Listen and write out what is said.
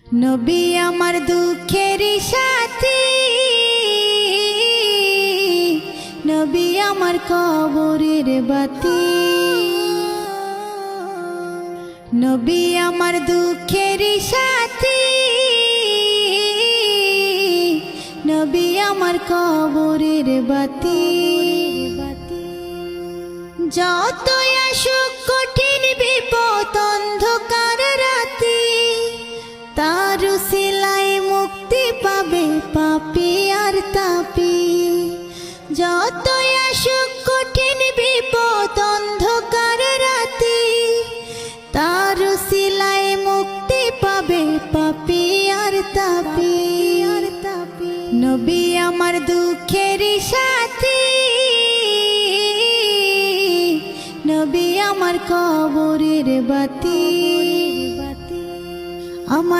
নবী আমার দুঃখের সাথী, নবী আমার কবরের বাতি। নবী আমার দুঃখের সাথী, নবী আমার কবরের বাতি। যতই আসুক কঠিন বিপদ অন্ধকার রাতি, তার উসিলায় মুক্তি পাবে পাপী আর তাপী। যতই আসুক কঠিন বিপদ অন্ধকার রাতি, তার উসিলায় মুক্তি পাবে পাপী আর তাপী। নবী আমার দুঃখের সাথী, নবী আমার কবরের বাতি। আমার